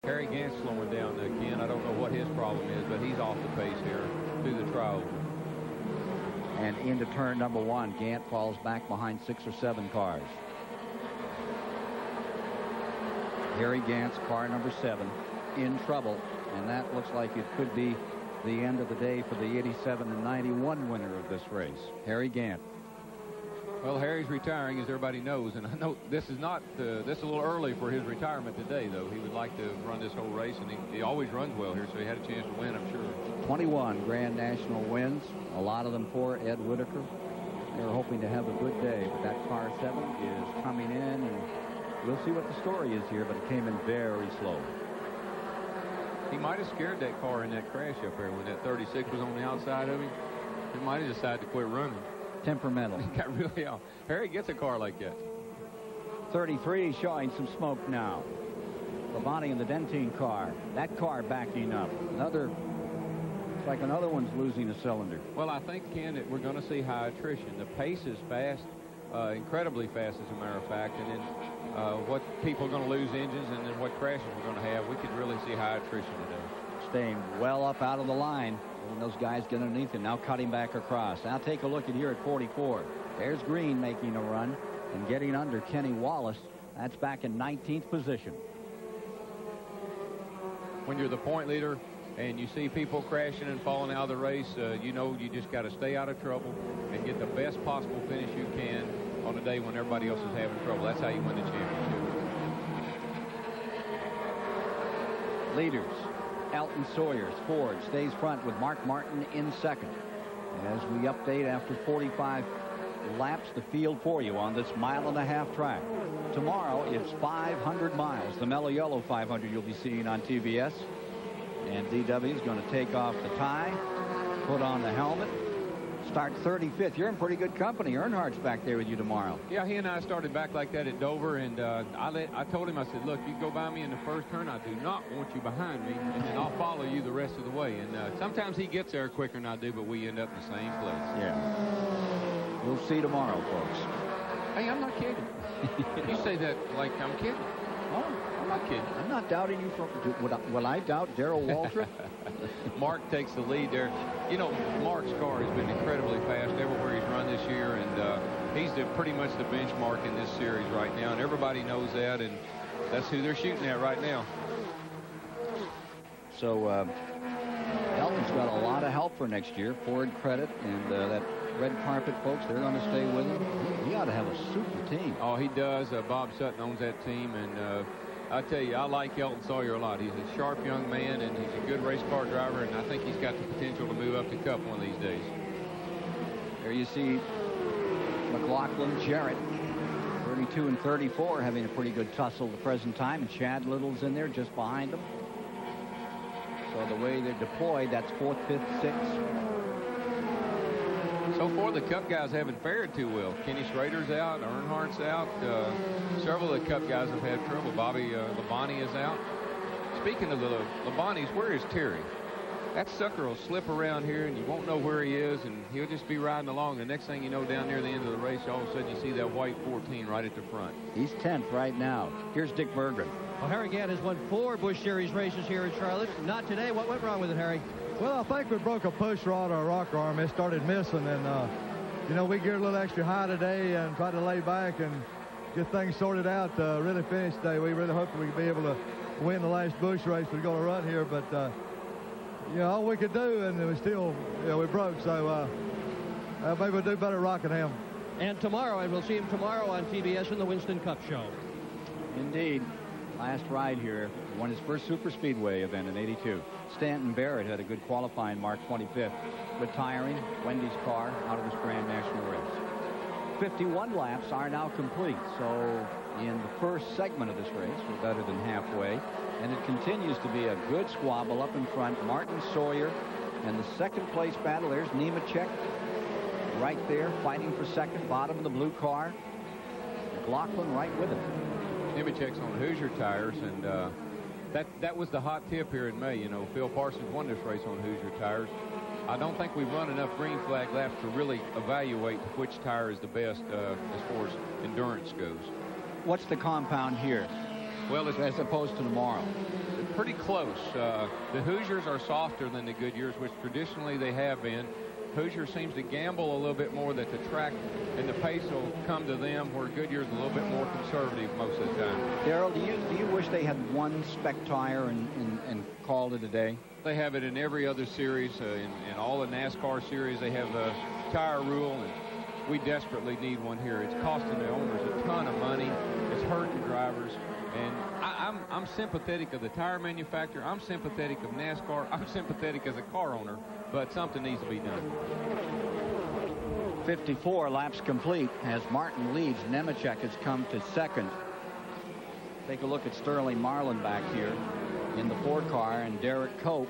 Harry Gant's slowing down again. I don't know what his problem is, but he's off the pace here through the trial. And into turn number 1, Gant falls back behind 6 or 7 cars. Harry Gant's car number 7 in trouble, and that looks like it could be the end of the day for the 87 and 91 winner of this race, Harry Gant. Well, Harry's retiring, as everybody knows, and I know this is not this is a little early for his retirement today, though. He would like to run this whole race, and he always runs well here, so he had a chance to win, I'm sure. 21 Grand National wins, a lot of them for Ed Whitaker. They're hoping to have a good day, but that car 7 is coming in, and we'll see what the story is here, but it came in very slow. He might have scared that car in that crash up there when that 36 was on the outside of him. He might have decided to quit running. Temperamental. He got really out. Harry gets a car like that. 33 showing some smoke now. Labonte in the Dentine car. That car backing up. Another, it's like another one's losing a cylinder. Well, I think, Ken, that we're going to see high attrition. The pace is fast, incredibly fast, as a matter of fact. And then what people are going to lose engines, and then what crashes we're going to have, we could really see high attrition today. Staying well up out of the line. And those guys get underneath him. Now cutting back across. Now take a look at here at 44. There's Green making a run and getting under Kenny Wallace. That's back in 19th position. When you're the point leader and you see people crashing and falling out of the race, you know you just got to stay out of trouble and get the best possible finish you can on a day when everybody else is having trouble. That's how you win the championship. Leaders. Elton Sawyers, Ford, stays front with Mark Martin in second. As we update after 45 laps the field for you on this 1.5-mile track. Tomorrow it's 500 miles. The Mellow Yellow 500 you'll be seeing on TBS. And DW is going to take off the tie, put on the helmet, start 35th. You're in pretty good company. Earnhardt's back there with you tomorrow. Yeah, he and I started back like that at Dover, and I told him, I said, look, you go by me in the first turn, I do not want you behind me, and then I'll follow you the rest of the way. And sometimes he gets there quicker than I do, but we end up in the same place. Yeah. We'll see tomorrow, folks. Hey, I'm not kidding. You say that like I'm kidding. Oh, I'm not kidding. I'm not doubting you. Will I doubt Darrell Waltrip? Mark takes the lead there. You know, Mark's car has been incredibly fast everywhere he's run this year, and he's pretty much the benchmark in this series right now, and everybody knows that, and that's who they're shooting at right now. So Elton's got a lot of help for next year. Ford credit, and that red carpet folks, they're going to stay with him. He ought to have a super team. Oh, he does. Bob Sutton owns that team, and I tell you, I like Elton Sawyer a lot. He's a sharp young man, and he's a good race car driver, and I think he's got the potential to move up to Cup one of these days. There you see McLaughlin, Jarrett, 32 and 34, having a pretty good tussle at the present time, and Chad Little's in there just behind them. So the way they're deployed, that's 4th, 5th, 6th. So far, the Cup guys haven't fared too well. Kenny Schrader's out, Earnhardt's out. Several of the Cup guys have had trouble. Bobby Labonte is out. Speaking of the Labontes, where is Terry? That sucker will slip around here, and you won't know where he is, and he'll just be riding along. The next thing you know, down near the end of the race, all of a sudden you see that white 14 right at the front. He's 10th right now. Here's Dick Berggren. Well, Harry Gant has won 4 Busch Series races here in Charlotte. Not today. What went wrong with it, Harry? Well, I think we broke a push rod or a rocker arm. It started missing, and you know, we geared a little extra high today and tried to lay back and get things sorted out. Really finished today. We really hoped we could be able to win the last Busch race we're going to run here, but you know, all we could do, and we still, you know, we broke. So maybe we'll do better at Rockingham. And tomorrow, and we'll see him tomorrow on TBS in the Winston Cup show. Indeed. Last ride here. Won his first Super Speedway event in '82. Stanton Barrett had a good qualifying mark, 25th. Retiring Wendy's car out of this Grand National race. 51 laps are now complete. So in the first segment of this race, we're better than halfway. And it continues to be a good squabble up in front. Martin Sawyer and the second place battle. There's Nemechek right there fighting for second, bottom of the blue car. McLaughlin right with him. Nemechek's on Hoosier tires, and that was the hot tip here in May. You know, Phil Parsons won this race on Hoosier tires. I don't think we've run enough green flag laps to really evaluate which tire is the best as far as endurance goes. What's the compound here? Well, as opposed to tomorrow? pretty close. The Hoosiers are softer than the Goodyears, which traditionally they have been. Hoosier seems to gamble a little bit more that the track and the pace will come to them, where Goodyear's a little bit more conservative most of the time. Darrell, do you wish they had one spec tire and called it a day? They have it in every other series. In all the NASCAR series, they have a tire rule, and we desperately need one here. It's costing the owners a ton of money. It's hurting drivers. And I'm sympathetic of the tire manufacturer. I'm sympathetic of NASCAR. I'm sympathetic as a car owner, but something needs to be done. 54 laps complete as Martin leads. Nemechek has come to second. Take a look at Sterling Marlin back here in the Ford car, and Derek Cope.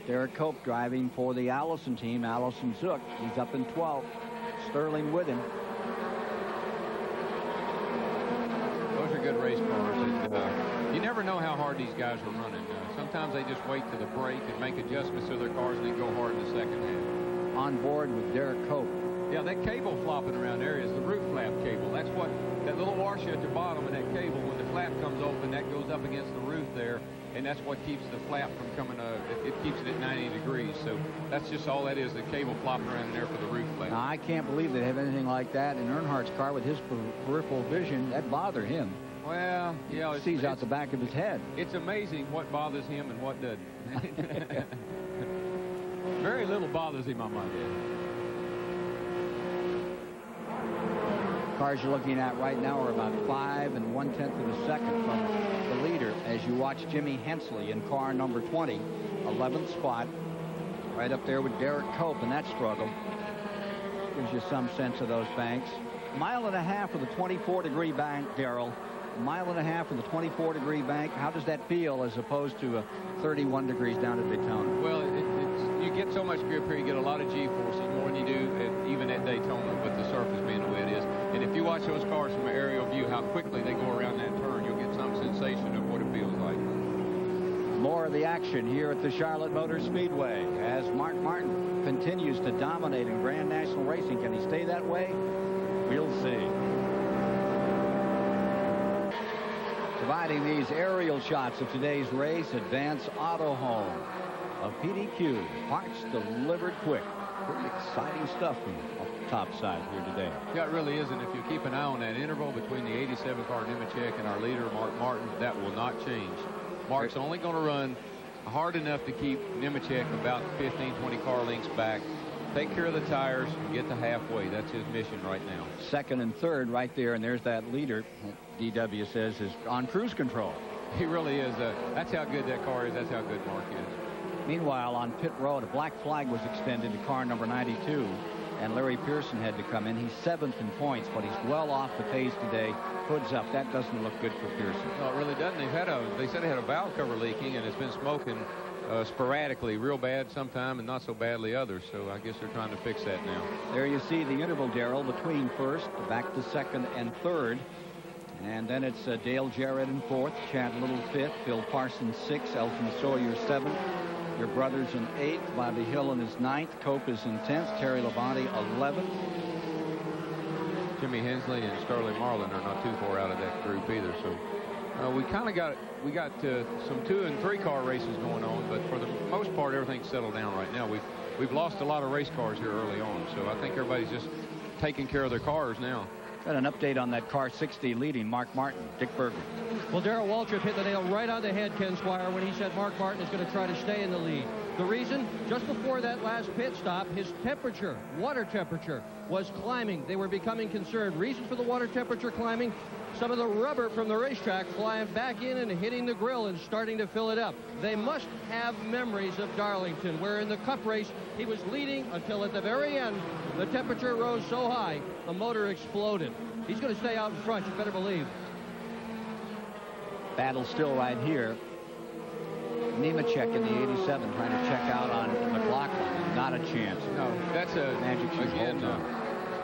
Derek Cope driving for the Allison team. Allison Zook, he's up in 12th. Sterling with him. Those are good race cars. And, you never know how hard these guys are running. Sometimes they just wait to the break and make adjustments to their cars and then go hard in the second half. On board with Derek Cope. Yeah, that cable flopping around there is the roof flap cable. That's what, that little washer at the bottom of that cable, when the flap comes open, that goes up against the roof there, and that's what keeps the flap from coming, it keeps it at 90 degrees. So that's just all that is, the cable flopping around there for the roof flap. Now, I can't believe they have anything like that in Earnhardt's car with his peripheral vision. That bothered him. Well, yeah. He sees out the back of his head. It's amazing what bothers him and what doesn't. Very little bothers him, I might add. Cars you're looking at right now are about 5 1/10 of a second from the leader as you watch Jimmy Hensley in car number 20, 11th spot, right up there with Derek Cope in that struggle. Gives you some sense of those banks. 1.5 miles of the 24-degree bank, Darrell. 1.5 miles of the 24-degree bank. How does that feel as opposed to 31 degrees down at Daytona? Well, you get so much grip here, you get a lot of G-forces, more than you do even at Daytona, with the surface being the way it is. And if you watch those cars from an aerial view, how quickly they go around that turn, you'll get some sensation of what it feels like. More of the action here at the Charlotte Motor Speedway as Mark Martin continues to dominate in Grand National Racing. Can he stay that way? We'll see. Providing these aerial shots of today's race, Advance Auto Home. A PDQ, parts delivered quick. Pretty exciting stuff from the top side here today. Yeah, it really is, and if you keep an eye on that interval between the 87 car Nemechek and our leader, Mark Martin, that will not change. Mark's only going to run hard enough to keep Nemechek about 15, 20 car lengths back, take care of the tires, and get to halfway. That's his mission right now. Second and third right there, and there's that leader, DW says, is on cruise control. He really is. That's how good that car is. That's how good Mark is. Meanwhile, on pit road, a black flag was extended to car number 92, and Larry Pearson had to come in. He's 7th in points, but he's well off the pace today. Hoods up. That doesn't look good for Pearson. No, it really doesn't. They said they had a valve cover leaking, and it's been smoking sporadically, real bad sometime and not so badly others. So I guess they're trying to fix that now. There you see the interval, Darrell, between first, back to second and third. And then it's Dale Jarrett in fourth, Chad Little fifth, Phil Parsons sixth, Elton Sawyer seventh. Your brothers in 8th, Bobby Hill in his 9th, Cope is in 10th, Terry Labonte 11th. Jimmy Hensley and Sterling Marlin are not too far out of that group either. So we kind of got some 2 and 3 car races going on, but for the most part, everything's settled down right now. We've lost a lot of race cars here early on, so I think everybody's just taking care of their cars now. Got an update on that car 60 leading Mark Martin, Dick Berger. Well, Darrell Waltrip hit the nail right on the head, Ken Squire, when he said Mark Martin is going to try to stay in the lead. The reason, just before that last pit stop, his temperature, water temperature, was climbing. They were becoming concerned. Reason for the water temperature climbing? Some of the rubber from the racetrack flying back in and hitting the grill and starting to fill it up. They must have memories of Darlington, where in the Cup race he was leading until at the very end the temperature rose so high the motor exploded. He's going to stay out in front, you better believe. Battle still right here. Nemechek in the 87 trying to check out on McLaughlin. Not a chance. No, that's a magic shoe. Again,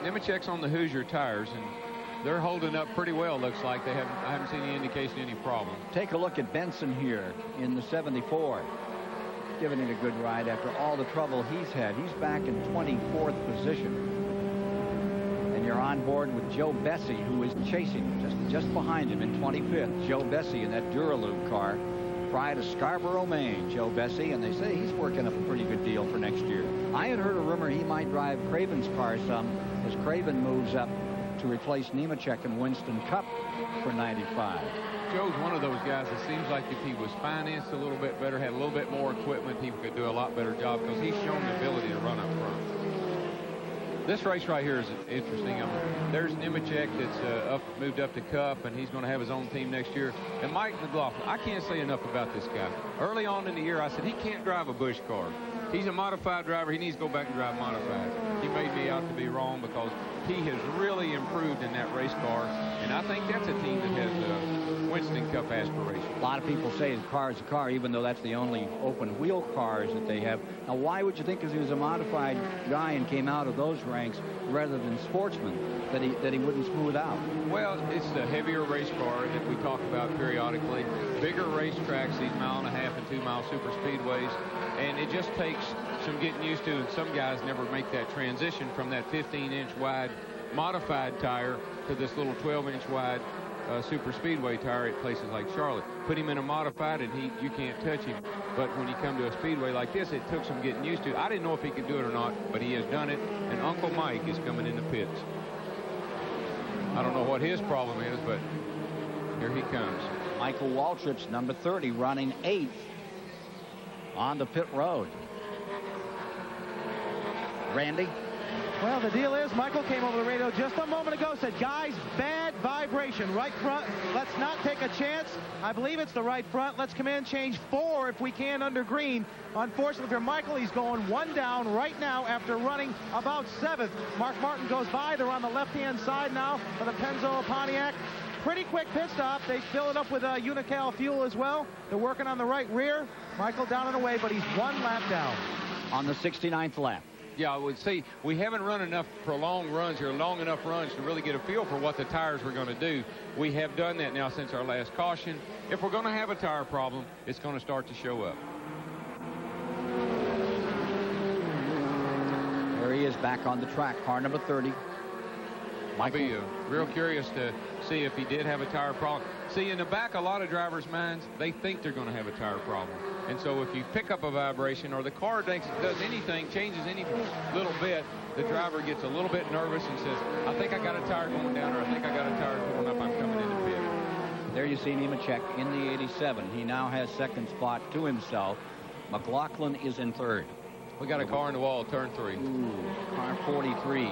Nemechek's on the Hoosier tires, and they're holding up pretty well, looks like. I haven't seen any indication of any problem. Take a look at Benson here in the 74. Giving it a good ride after all the trouble he's had. He's back in 24th position. And And you're on board with Joe Bessie, who is chasing just behind him in 25th. Joe Bessie in that Duraloop car. Pride of Scarborough, Maine, Joe Bessie, and they say he's working up a pretty good deal for next year. I had heard a rumor he might drive Craven's car some as Craven moves up to replace Nemechek and Winston Cup for 95. Joe's one of those guys that seems like if he was financed a little bit better, had a little bit more equipment, he could do a lot better job because he's shown the ability to run up front. This race right here is interesting. There's Nemechek that's moved up to Cup, and he's going to have his own team next year. And Mike McLaughlin, I can't say enough about this guy. Early on in the year, I said he can't drive a Busch car. He's a modified driver. He needs to go back and drive modified. He made me out to be wrong because he has really improved in that race car, and I think that's a team that has Winston Cup aspirations. A lot of people say the car is a car, even though that's the only open wheel cars that they have. Now, why would you think, because he was a modified guy and came out of those ranks rather than sportsman, that he wouldn't smooth out? Well, it's the heavier race car that we talk about periodically. Bigger racetracks, these 1.5 and 2 mile super speedways, and it just takes some getting used to, and some guys never make that transition from that 15-inch wide modified tire to this little 12-inch wide super speedway tire at places like Charlotte. Put him in a modified and you can't touch him. But when you come to a speedway like this, it took some getting used to. I didn't know if he could do it or not, but he has done it, and Uncle Mike is coming in the pits. I don't know what his problem is, but here he comes. Michael Waltrip's number 30, running 8th on the pit road. Randy? Well, the deal is, Michael came over the radio just a moment ago, said, guys, bad vibration. Right front, let's not take a chance. I believe it's the right front. Let's come in, change 4 if we can under green. Unfortunately for Michael, he's going 1 down right now after running about 7th. Mark Martin goes by. They're on the left-hand side now for the Pennzoil Pontiac. Pretty quick pit stop. They fill it up with Unical fuel as well. They're working on the right rear. Michael down and away, but he's 1 lap down. On the 69th lap. Yeah, I would say we haven't run enough prolonged runs here, long enough runs to really get a feel for what the tires were going to do. We have done that now since our last caution. If we're going to have a tire problem, it's going to start to show up. There he is back on the track, car number 30. I'll be real curious to see if he did have a tire problem. See, in the back, a lot of drivers' minds, they think they're going to have a tire problem. And so if you pick up a vibration or the car does anything, changes any little bit, the driver gets a little bit nervous and says, I think I got a tire going down, or I think I got a tire going up, I'm coming in the pit. There you see Nemechek in the 87. He now has second spot to himself. McLaughlin is in third. We got a car in the wall, turn 3. Ooh, car 43.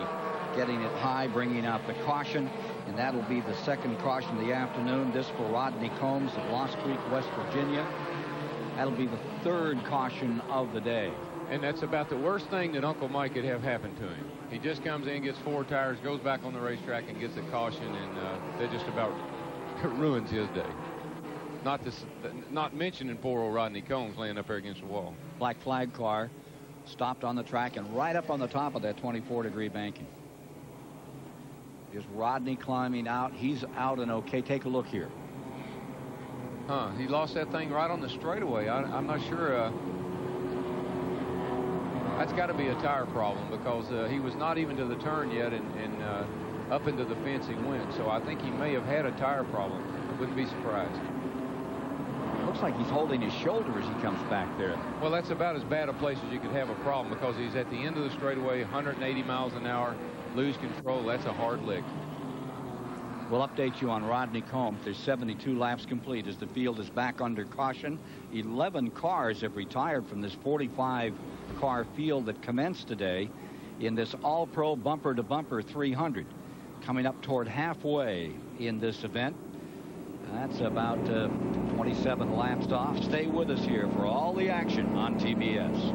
Getting it high, bringing out the caution, and that'll be the second caution of the afternoon. This for Rodney Combs of Lost Creek, West Virginia. That'll be the 3rd caution of the day. And that's about the worst thing that Uncle Mike could have happen to him. He just comes in, gets 4 tires, goes back on the racetrack, and gets a caution, and that just about ruins his day. Not mentioning poor old Rodney Combs laying up there against the wall. Black flag car stopped on the track and right up on the top of that 24-degree banking. Is Rodney climbing out? He's out and okay. Take a look here. He lost that thing right on the straightaway. I'm not sure. That's got to be a tire problem because he was not even to the turn yet, and up into the fence he went. So I think he may have had a tire problem. I wouldn't be surprised. Looks like he's holding his shoulder as he comes back there. Well, that's about as bad a place as you could have a problem because he's at the end of the straightaway, 180 miles an hour. Lose control, that's a hard lick. We'll update you on Rodney Combs. There's 72 laps complete as the field is back under caution. 11 cars have retired from this 45-car field that commenced today in this all-pro bumper-to-bumper 300. Coming up toward halfway in this event. That's about 27 laps off. Stay with us here for all the action on TBS.